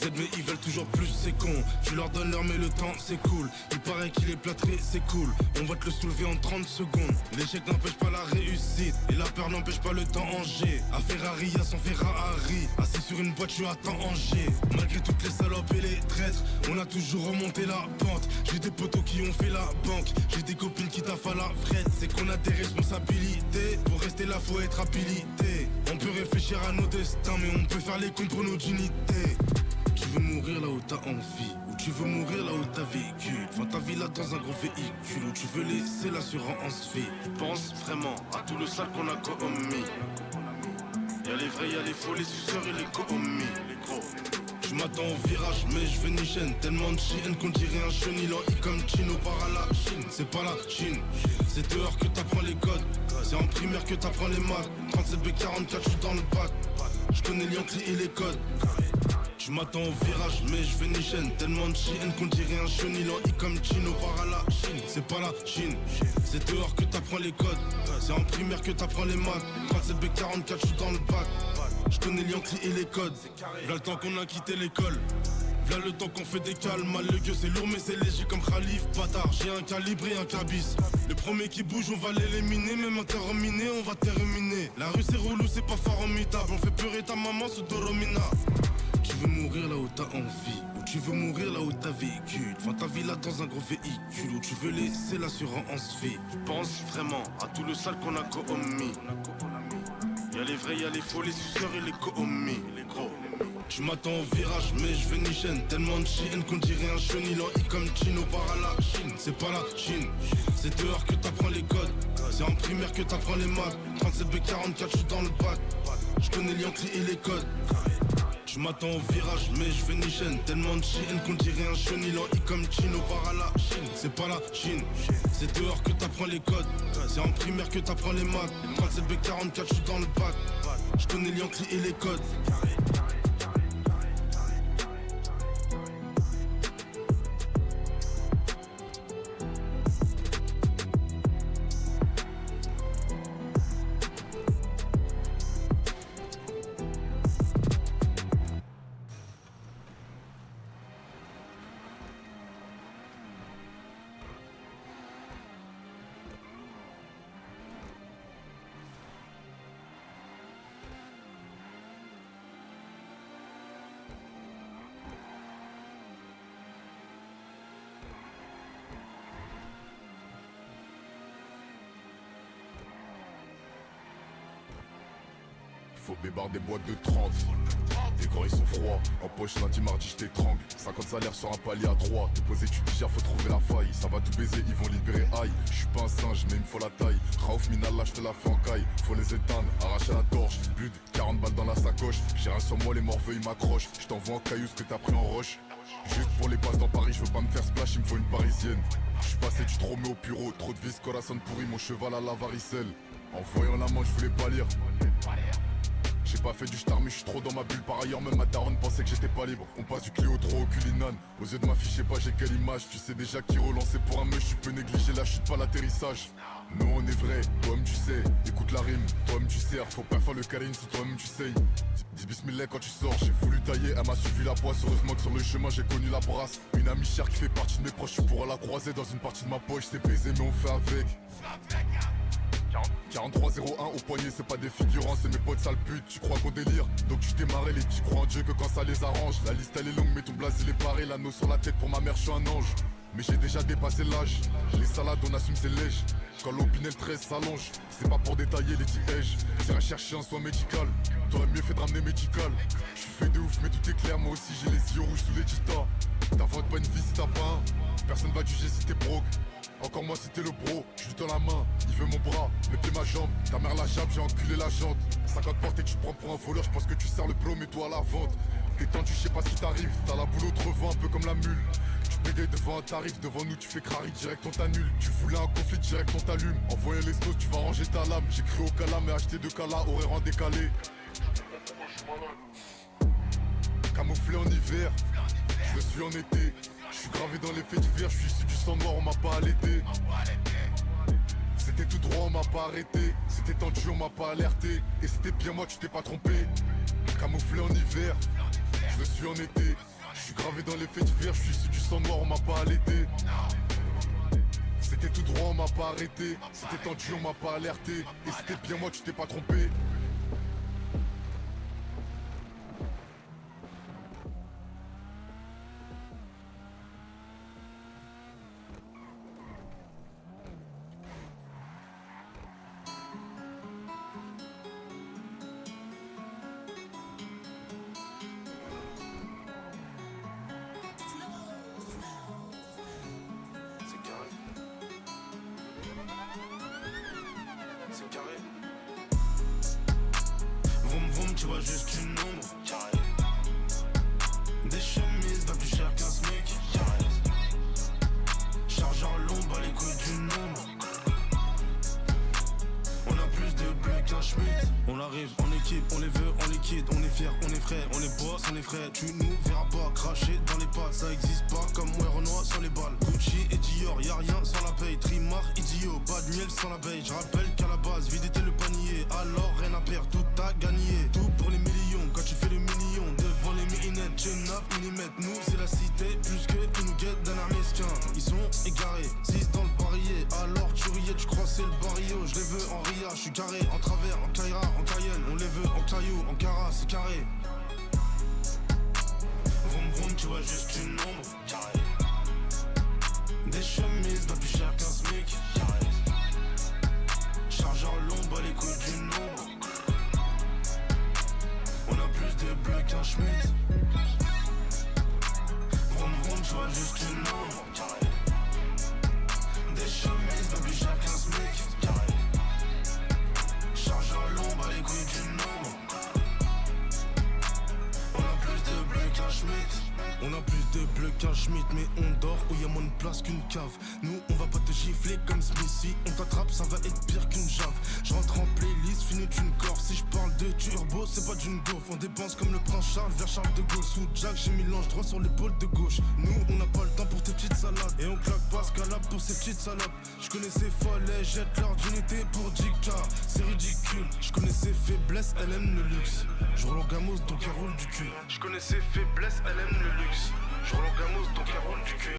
Z mais ils veulent toujours plus, c'est con. Tu leur donnes l'heure mais le temps c'est cool. Il paraît qu'il est plâtré, c'est cool. On va te le soulever en 30 secondes. L'échec n'empêche pas la réussite et la peur n'empêche pas le danger. À Ferrari y'a son Ferrari, assis sur une boîte je suis à Tanger. Malgré toutes les salopes et les traîtres, on a toujours remonté la pente. J'ai des potos qui ont fait la banque, j'ai des copines qui taffent à la frette. C'est qu'on a des responsabilités, pour rester là faut être habilité. On peut réfléchir à nos destins mais on peut faire les cons pour nos dignités. Tu veux mourir là où t'as envie, ou tu veux mourir là où t'as vécu. Enfin ta vie là dans un gros véhicule, ou tu veux laisser l'assurance vie. Pense vraiment à tout le sale qu'on a commis. Y'a les vrais, y'a les faux, les suceurs et les commis, les gros. Je m'attends au virage mais je veux ni chaîne. Tellement de chiennes qu'on dirait un chenil en I comme Chino part à la Chine. C'est pas la Chine, c'est dehors que t'apprends les codes. C'est en primaire que t'apprends les maths. 37B44 je suis dans le bac. Je connais les Yankee et les codes. Je m'attends au virage mais je veux ni chaîne. Tellement de chiennes qu'on dirait un chenil en I comme Chino part à la Chine. C'est pas la Chine, c'est dehors que t'apprends les codes. C'est en primaire que t'apprends les maths. 37B44 je suis dans le bac. Je connais les Yankee et les codes. V'là le temps qu'on a quitté l'école. V'là le temps qu'on fait des calmes. Mal le gueux c'est lourd mais c'est léger comme Khalif. Bâtard, j'ai un calibre et un cabis. Le premier qui bouge on va l'éliminer. Même interminé on va terminer. La rue c'est relou c'est pas formidable. On fait pleurer ta maman sous Doromina. Tu veux mourir là où t'as envie, ou tu veux mourir là où t'as vécu. Enfin ta vie là dans un gros véhicule, ou tu veux laisser l'assurance vie. Pense vraiment à tout le sale qu'on a commis. Y'a les vrais, y'a les faux, les suceurs et les commis, les gros. Je m'attends au virage mais je veux ni chaîne. Tellement de chiennes qu'on dirait un chenil en I comme Chino part à la Chine. C'est pas la Chine, c'est dehors que t'apprends les codes. C'est en primaire que t'apprends les maths. 37B44 je suis dans le bac. Je connais les Yankee et les codes. Je m'attends au virage mais je veux ni chaîne. Tellement de chiennes qu'on dirait un chenil en I comme Chino part à la Chine. C'est pas la Chine, c'est dehors que t'apprends les codes. C'est en primaire que t'apprends les maths. 37B44 je suis dans le bac. Je connais les Yankee et les codes. Faut bébar des boîtes de 30. Tes corps ils sont froids, en poche lundi mardi je t'étrangle. 50 salaires sur un palier à 3. Déposé tu digères, faut trouver la faille. Ça va tout baiser, ils vont libérer aïe. Je suis pas un singe mais il me faut la taille. Raouf Minallah je te la fais en caille. Faut les éteindre, arracher la torche. Bud, 40 balles dans la sacoche. J'ai rien sur moi, les morveux ils m'accrochent. Je t'envoie en caillou ce que t'as pris en roche. Juste pour les passes dans Paris, je veux pas me faire splash, il me faut une parisienne. Je suis passé du Tromé au bureau, trop de vis, corazon pourri, mon cheval à la varicelle. En voyant la main je voulais pas lire. J'ai pas fait du star mais je suis trop dans ma bulle. Par ailleurs même ma daronne pensait que j'étais pas libre. On passe du Clio trop au culinane. Aux yeux de ma fille je sais pas j'ai quelle image. Tu sais déjà qui relancer pour un meuche. Tu peux négliger la chute pas l'atterrissage. Nous on est vrai, toi-même tu sais. Écoute la rime, toi-même tu sers. Faut pas faire le câlin si toi-même tu sais. Dis bismillah quand tu sors. J'ai voulu tailler, elle m'a suivi la poisse. Heureusement que sur le chemin j'ai connu la brasse. Une amie chère qui fait partie de mes proches. Tu pourras la croiser dans une partie de ma poche. C'est baisé mais on fait avec. 43-01 au poignet, c'est pas des figurants, c'est mes potes sales putes. Tu crois qu'on délire, donc tu t'es marré. Les petits croient en Dieu que quand ça les arrange. La liste elle est longue mais ton blaze il est paré. L'anneau sur la tête pour ma mère je suis un ange. Mais j'ai déjà dépassé l'âge. Les salades on assume c'est lège. Quand l'opinel 13 s'allonge, c'est pas pour détailler les tièges. J'irai chercher un soin médical. T'aurais mieux fait de ramener médical. J'suis fait de ouf mais tout est clair. Moi aussi j'ai les yeux rouges sous les titas. T'inventes pas une vie si t'as pas un. Personne va te juger si t'es broke. Encore moi si t'es le bro, j'suis dans la main, il veut mon bras, mes pieds ma jambe, ta mère la jappe, j'ai enculé la jante. 50 portes et tu te prends pour un voleur, j'pense que tu sers le pro mais toi à la vente. T'es tendu, j'sais pas ce qui t'arrive, t'as la boule au revend un peu comme la mule. Tu bégayes devant un tarif, devant nous tu fais crari, direct on t'annule. Tu voulais un conflit, direct on t'allume. En voyant les stos, tu vas ranger ta lame. J'ai cru au calame et acheté 2 calas, horaire en décalé. Camouflé en hiver, je suis en été. Je suis gravé dans les faits divers, je suis issu du sang noir, on m'a pas allaité. C'était tout droit, on m'a pas arrêté. C'était tendu, on m'a pas alerté. Et c'était bien moi, tu t'es pas trompé. Camouflé en hiver, Je le suis en été. Je suis gravé dans les faits divers, je suis issu du sang noir, on m'a pas allaité. C'était tout droit, on m'a pas arrêté. C'était tendu, on m'a pas alerté. Et c'était bien moi, tu t'es pas trompé. C'est carré. Vroom vroom, tu vois juste une ombre. Des chemises, pas plus cher qu'un SMIC. Chargeur long, bas les couilles du nombre. On a plus de bleu qu'un Schmitt. On arrive en équipe, on les veut en liquide. On est fiers, on est frais, on est boss, on est frais. Tu nous verras pas cracher dans les pattes. Ça existe pas comme moi Renoir sans les balles. Gucci et Dior, y'a rien sans la paye. Trimar, idiot, pas de miel sans la paye. Je rappelle qu'à la base, vide était le panier. Alors rien à perdre, tout à gagner. Tout pour les millions, quand tu fais le million. Devant les millinettes, je 9 mm. Nous c'est la cité, plus que ils nous guettent d'un armesquin. Ils sont égarés, 6 dans le barillet. Alors tu riais, tu crois c'est le barrio. Je les veux en ria, je suis carré, en travers, en Kaira, en Cayenne. On les veut en caillou, en cara, c'est carré. Vroom vroom, tu vois juste une ombre. Des chemises, pas plus cher qu'un SMIC. Chargeur long, bas les couilles du nombre. On a plus de bleu qu'un Schmitt. Vroom vroom, tu vois juste une ombre. Des chemises, pas plus cher qu'un SMIC. Chargeur long, bas les couilles du nombre. On a plus de bleu qu'un Schmitt. On a plus de bleu qu'un Schmitt, mais on dort où y a moins de place qu'une cave. Nous on va pas te gifler comme Smith. Si on t'attrape ça va être pire qu'une jave. Je rentre en playlist, finis d'une corps. Si je parle de turbo c'est pas d'une gaufre. On dépense comme le prince Charles vers Charles de Gaulle. Sous Jack j'ai mis l'ange droit sur l'épaule de gauche. Nous on n'a pas le temps pour tes petites salades. Et on claque pas scalable pour ces petites salopes. Je connais ses follets, jette leur d'unité pour 10K. C'est ridicule, je connais ses faiblesses, elle aime le luxe. Je roule en gamos donc elle roule du cul. Je connais ses faiblesses, elle aime le luxe. Je roule en gamos donc elle roule du cul.